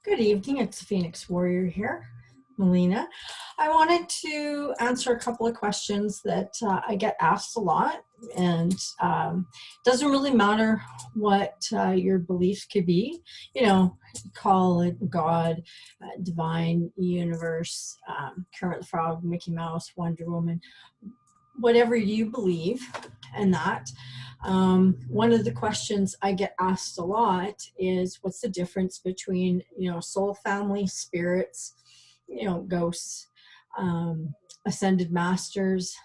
Good evening, it's Phoenix Warrior here, Melina. I wanted to answer a couple of questions that I get asked a lot, and doesn't really matter what your beliefs could be. Call it God, divine, universe, Kermit the Frog, Mickey Mouse, Wonder Woman, whatever you believe in that. One of the questions I get asked a lot is what's the difference between, soul family, spirits, ghosts, ascended masters,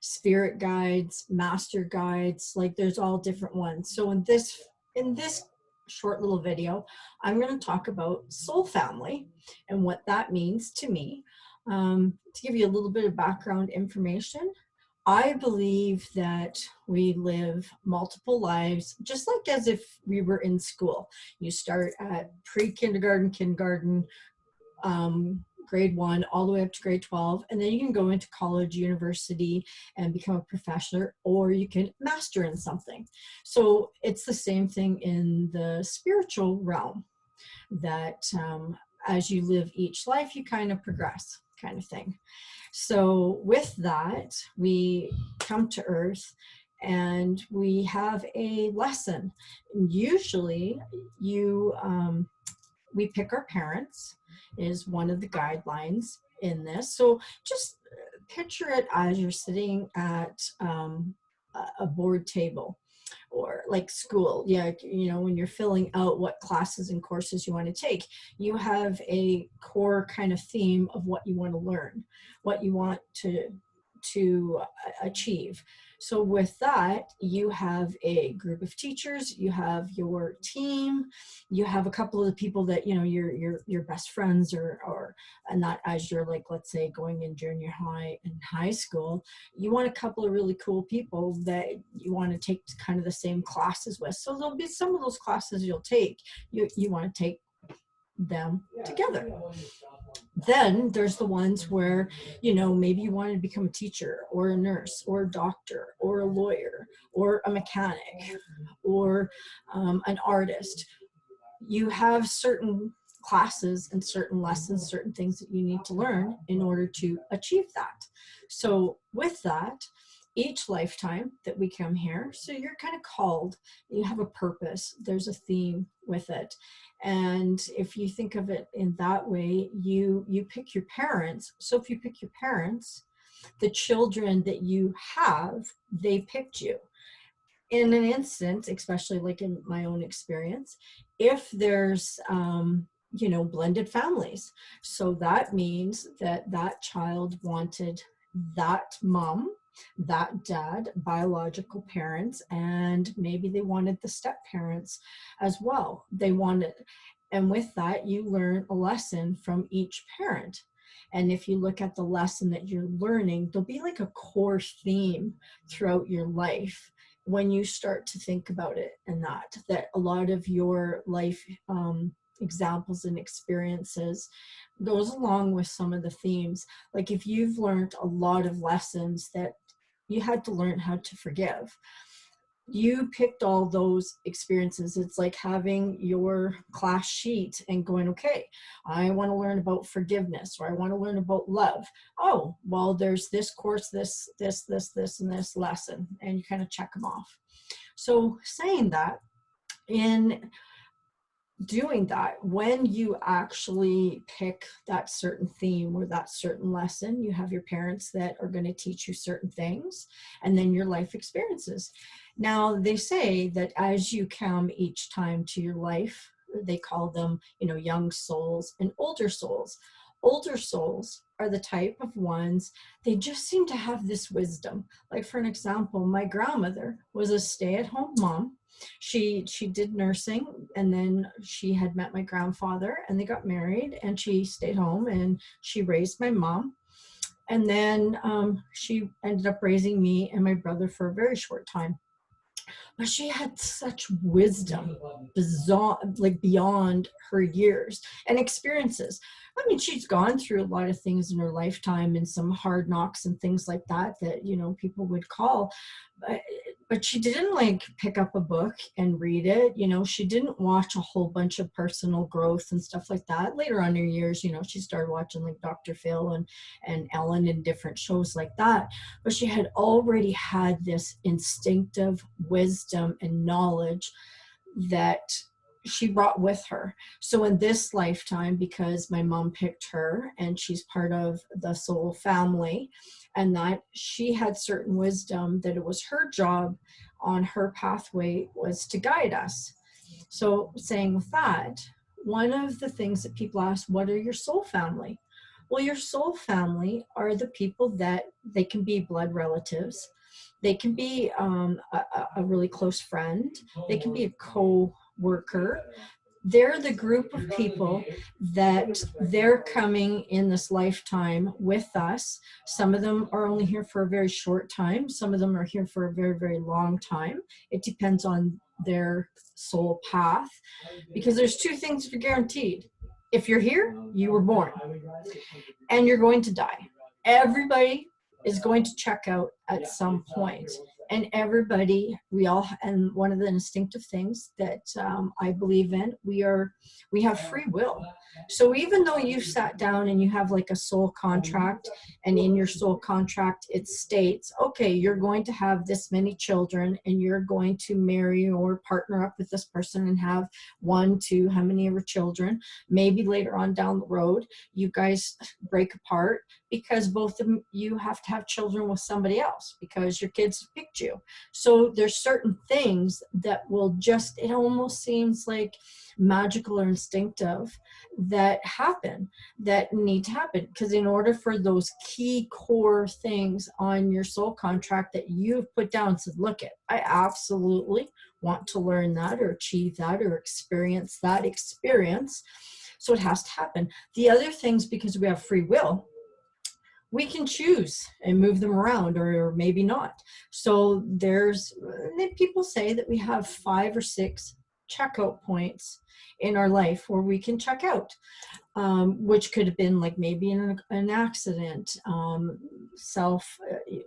spirit guides, master guides, like there's all different ones. So in this short little video, I'm going to talk about soul family and what that means to me. To give you a little bit of background information, I believe that we live multiple lives, just like as if we were in school. You start at pre-kindergarten, kindergarten, grade 1, all the way up to grade 12, and then you can go into college, university, and become a professor, or you can master in something. So it's the same thing in the spiritual realm, that as you live each life, you kind of progress, kind of thing. So with that, we come to Earth and we have a lesson. Usually we pick our parents is one of the guidelines in this. So just picture it as you're sitting at a board table, or like school. Yeah, when you're filling out what classes and courses you want to take, you have a core kind of theme of what you want to learn, what you want to achieve. So with that, you have a group of teachers, you have your team, you have a couple of the people that your best friends, or and that as you're, like, let's say going in junior high and high school, you want a couple of really cool people that you want to take kind of the same classes with. So there'll be some of those classes you'll take, you want to take them together. Then there's the ones where, maybe you want to become a teacher or a nurse or a doctor or a lawyer or a mechanic or an artist. You have certain classes and certain lessons, certain things that you need to learn in order to achieve that. So with that, each lifetime that we come here, so you're kind of called, you have a purpose, there's a theme with it. And if you think of it in that way, you pick your parents. So if you pick your parents, the children that you have, they picked you. In an instant, especially like in my own experience, if there's blended families, so that means that child wanted that mom, that dad, biological parents, and maybe they wanted the step parents as well. And with that, you learn a lesson from each parent. And if you look at the lesson that you're learning, there'll be like a core theme throughout your life when you start to think about it, and that a lot of your life examples and experiences goes along with some of the themes. Like if you've learned a lot of lessons that you had to learn how to forgive, you picked all those experiences. It's like having your class sheet and going, okay, I want to learn about forgiveness, or I want to learn about love. Oh, well, there's this course, this, and this lesson, and you kind of check them off. So saying that, in doing that, when you actually pick that certain theme or that certain lesson, you have your parents that are going to teach you certain things, and then your life experiences. Now, they say that as you come each time to your life, they call them, young souls and older souls. Older souls are the type of ones, they just seem to have this wisdom. Like, for an example, my grandmother was a stay-at-home mom. She did nursing, and then she had met my grandfather and they got married, and she stayed home and she raised my mom. And then she ended up raising me and my brother for a very short time. But she had such wisdom, bizarre, like beyond her years and experiences. I mean, she's gone through a lot of things in her lifetime and some hard knocks and things like that, people would call. but she didn't like pick up a book and read it. You know, she didn't watch a whole bunch of personal growth and stuff like that. Later on in her years, you know, she started watching like Dr. Phil and Ellen and different shows like that. But she had already had this instinctive wisdom and knowledge that she brought with her. So in this lifetime, because my mom picked her and she's part of the soul family, and that she had certain wisdom, that it was her job on her pathway was to guide us. So saying with that, one of the things that people ask, what are your soul family? Well, your soul family are the people that they can be blood relatives. They can be a really close friend. They can be a co-worker. They're the group of people that they're coming in this lifetime with us. Some of them are only here for a very short time. Some of them are here for a very, very long time. It depends on their soul path, because there's two things that are guaranteed. If you're here, you were born, and you're going to die. Everybody is going to check out at some point. And everybody, and one of the instinctive things that I believe in, we have free will. So even though you sat down and you have like a soul contract, and in your soul contract it states, okay, you're going to have this many children, and you're going to marry or partner up with this person and have 1, 2, how many of your children, maybe later on down the road, you guys break apart because both of you have to have children with somebody else because your kids picked you. So there's certain things that will just, it almost seems like magical or instinctive that happen, that need to happen. Because in order for those key core things on your soul contract that you've put down, said, look it, I absolutely want to learn that or achieve that or experience that experience. So it has to happen. The other things, because we have free will, we can choose and move them around or maybe not. So people say that we have 5 or 6 checkout points in our life where we can check out, which could have been like maybe an accident,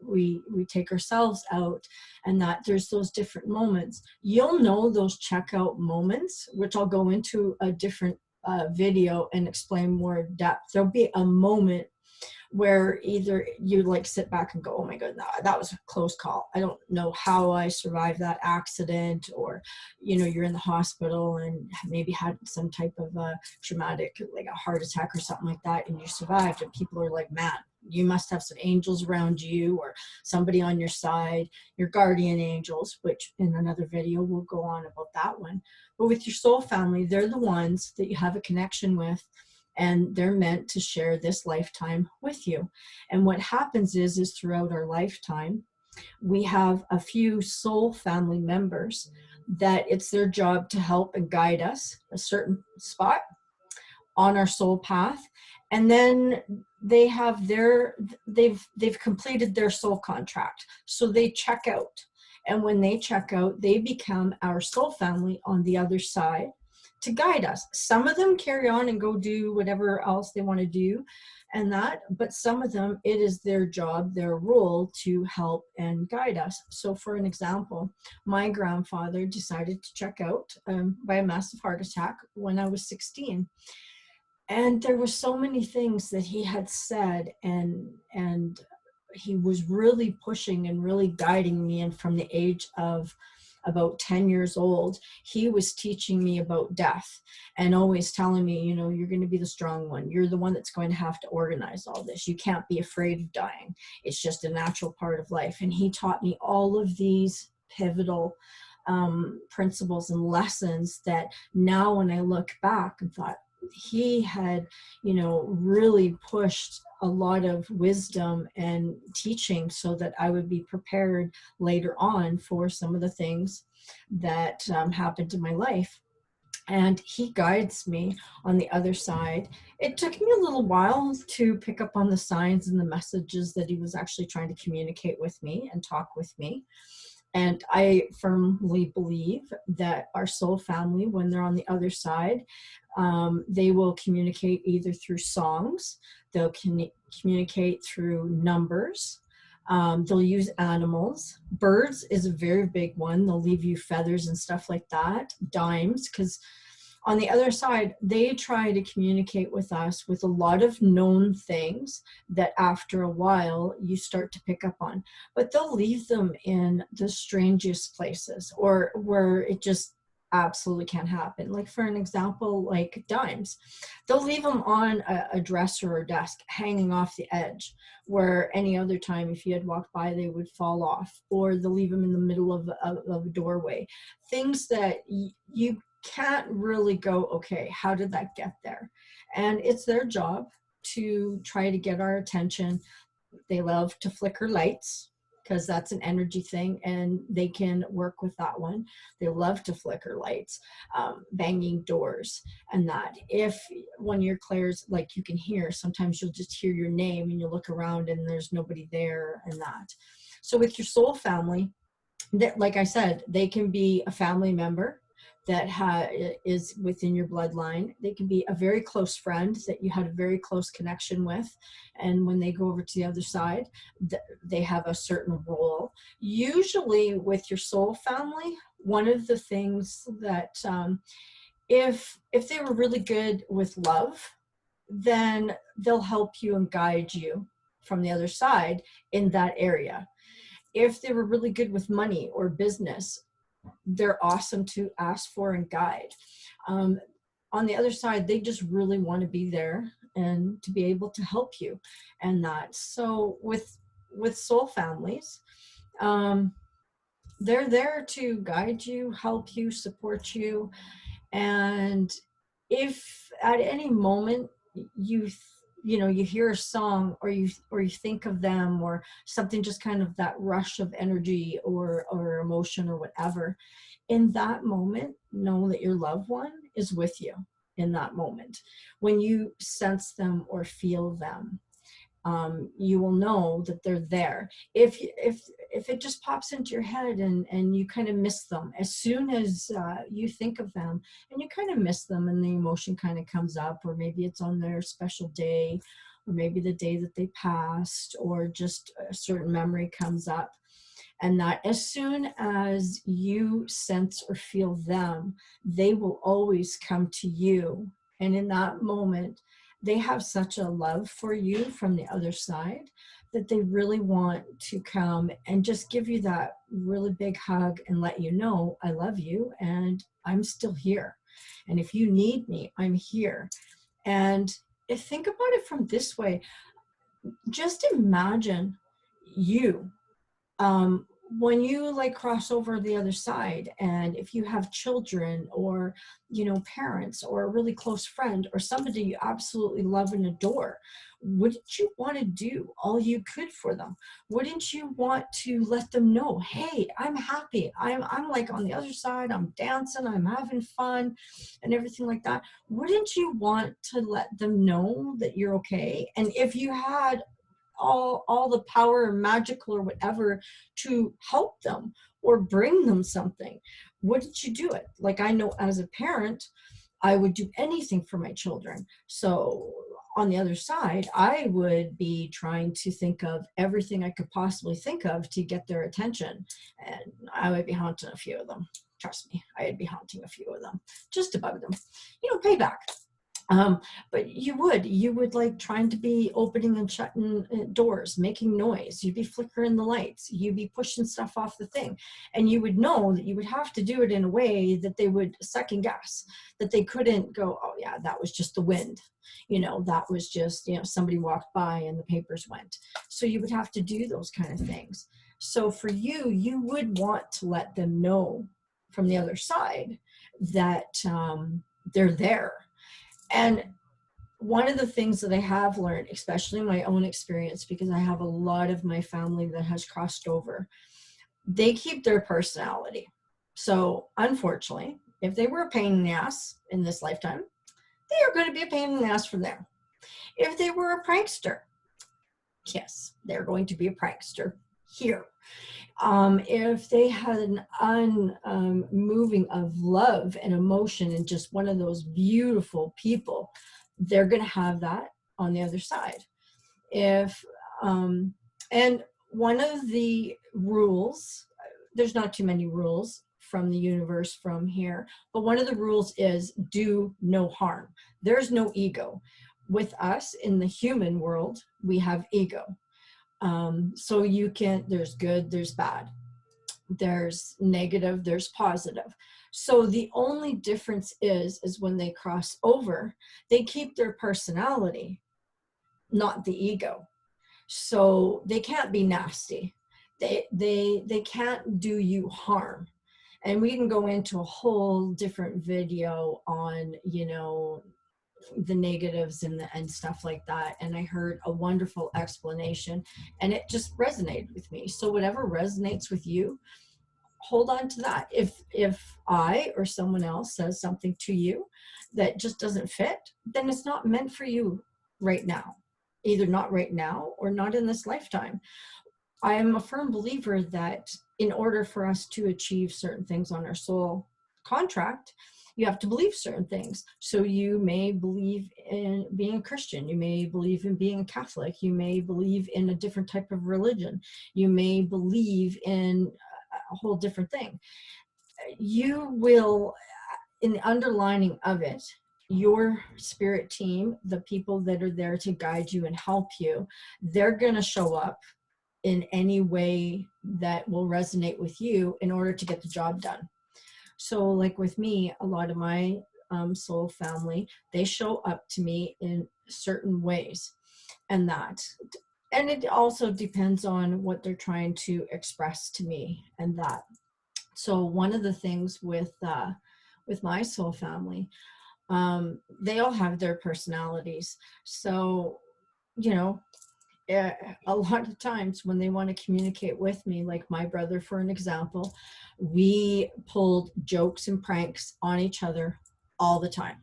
we take ourselves out, and that there's those different moments. You'll know those checkout moments, which I'll go into a different video and explain more in depth. There'll be a moment where either you like sit back and go, oh my god, that was a close call. I don't know how I survived that accident, or you're in the hospital and maybe had some type of a traumatic, like a heart attack or something like that, and you survived, and people are like, man, you must have some angels around you or somebody on your side, your guardian angels, which in another video we'll go on about that one. But with your soul family, they're the ones that you have a connection with, and they're meant to share this lifetime with you. And what happens is throughout our lifetime, we have a few soul family members that it's their job to help and guide us a certain spot on our soul path. And then they have they've completed their soul contract. So they check out. And when they check out, they become our soul family on the other side to guide us. Some of them carry on and go do whatever else they want to do, but some of them, it is their job, their role to help and guide us. So for an example, my grandfather decided to check out by a massive heart attack when I was 16. And there were so many things that he had said, and he was really pushing and really guiding me. And from the age of about 10 years old, he was teaching me about death and always telling me, you're going to be the strong one. You're the one that's going to have to organize all this. You can't be afraid of dying. It's just a natural part of life. And he taught me all of these pivotal principles and lessons that now when I look back and thought, he had, really pushed a lot of wisdom and teaching so that I would be prepared later on for some of the things that happened in my life. And he guides me on the other side. It took me a little while to pick up on the signs and the messages that he was actually trying to communicate with me and talk with me. And I firmly believe that our soul family, when they're on the other side, they will communicate either through songs, they'll communicate through numbers, They'll use animals. Birds is a very big one. They'll leave you feathers and stuff like that. Dimes, because on the other side, they try to communicate with us with a lot of known things that after a while you start to pick up on. But they'll leave them in the strangest places or where it just absolutely can't happen. Like for an example, like dimes, they'll leave them on a dresser or desk hanging off the edge, where any other time if you had walked by they would fall off, or they'll leave them in the middle of a doorway. Things that you can't really go, okay, how did that get there? And it's their job to try to get our attention. They love to flicker lights because that's an energy thing and they can work with that one. They love to flicker lights, banging doors and that. If when your clairs, like you can hear, sometimes you'll just hear your name and you look around and there's nobody there and that. So with your soul family, that, like I said, they can be a family member that is within your bloodline. They can be a very close friend that you had a very close connection with. And when they go over to the other side, they have a certain role. Usually with your soul family, one of the things that if they were really good with love, then they'll help you and guide you from the other side in that area. If they were really good with money or business, they're awesome to ask for and guide. On the other side, they just really want to be there and to be able to help you and that. So with soul families, they're there to guide you, help you, support you. And if at any moment you hear a song or you think of them or something, just kind of that rush of energy or emotion or whatever, in that moment, know that your loved one is with you in that moment. When you sense them or feel them, you will know that they're there. If it just pops into your head and you kind of miss them, as soon as you think of them and you kind of miss them and the emotion kind of comes up, or maybe it's on their special day, or maybe the day that they passed, or just a certain memory comes up, and that as soon as you sense or feel them, they will always come to you. And in that moment, they have such a love for you from the other side that they really want to come and just give you that really big hug and let you know, I love you and I'm still here. And if you need me, I'm here. And think about it from this way, just imagine you, when you like cross over the other side, and if you have children or parents or a really close friend or somebody you absolutely love and adore, wouldn't you want to do all you could for them? Wouldn't you want to let them know, hey, I'm happy, I'm like on the other side, I'm dancing, I'm having fun and everything like that? Wouldn't you want to let them know that you're okay? And if you had all the power or magical or whatever to help them or bring them something, wouldn't you do it? Like, I know as a parent, I would do anything for my children. So on the other side, I would be trying to think of everything I could possibly think of to get their attention. And I would be haunting a few of them. Trust me, I'd be haunting a few of them just to bug them. Payback. But you would like trying to be opening and shutting doors, making noise. You'd be flickering the lights. You'd be pushing stuff off the thing. And you would know that you would have to do it in a way that they would second guess, that they couldn't go, oh yeah, that was just the wind. That was just, somebody walked by and the papers went. So you would have to do those kind of things. So for you, you would want to let them know from the other side that they're there. And one of the things that I have learned, especially in my own experience, because I have a lot of my family that has crossed over, they keep their personality. So unfortunately, if they were a pain in the ass in this lifetime, they are going to be a pain in the ass from there. If they were a prankster, yes, they're going to be a prankster here. If they had an unmoving of love and emotion and just one of those beautiful people, they're going to have that on the other side. And one of the rules, there's not too many rules from the universe from here, but one of the rules is do no harm. There's no ego. With us in the human world, we have ego. So you can, there's good, there's bad, there's negative, there's positive. So the only difference is when they cross over, they keep their personality, not the ego. So they can't be nasty. They can't do you harm. And we can go into a whole different video on, you know, the negatives and stuff like that. And I heard a wonderful explanation and it just resonated with me. So whatever resonates with you, hold on to that. If I or someone else says something to you that just doesn't fit, then it's not meant for you right now. Either not right now or not in this lifetime. I am a firm believer that in order for us to achieve certain things on our soul contract, you have to believe certain things. So you may believe in being a Christian. You may believe in being a Catholic. You may believe in a different type of religion. You may believe in a whole different thing. You will, in the underlining of it, your spirit team, the people that are there to guide you and help you, they're going to show up in any way that will resonate with you in order to get the job done. So like with me, a lot of my soul family, they show up to me in certain ways, and it also depends on what they're trying to express to me and that. So one of the things with my soul family, they all have their personalities. So, you know, a lot of times when they want to communicate with me, like my brother, for an example, we pulled jokes and pranks on each other all the time,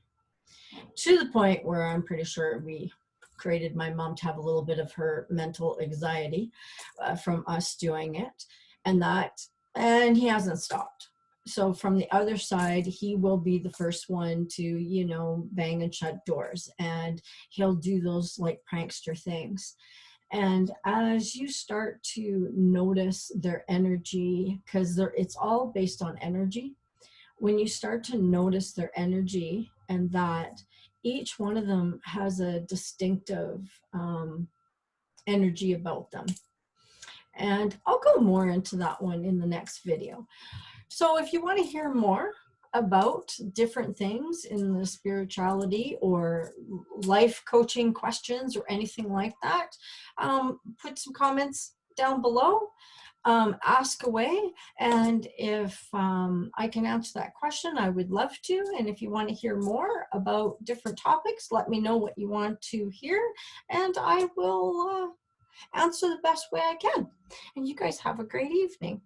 to the point where I'm pretty sure we created my mom to have a little bit of her mental anxiety from us doing it, and he hasn't stopped. So from the other side, he will be the first one to, you know, bang and shut doors, and he'll do those like prankster things. And as you start to notice their energy, because it's all based on energy, when you start to notice their energy, and that each one of them has a distinctive energy about them. And I'll go more into that one in the next video. So if you want to hear more about different things in the spirituality or life coaching questions or anything like that, put some comments down below, ask away, and if I can answer that question, I would love to. And if you want to hear more about different topics, let me know what you want to hear, and I will answer the best way I can. And you guys have a great evening.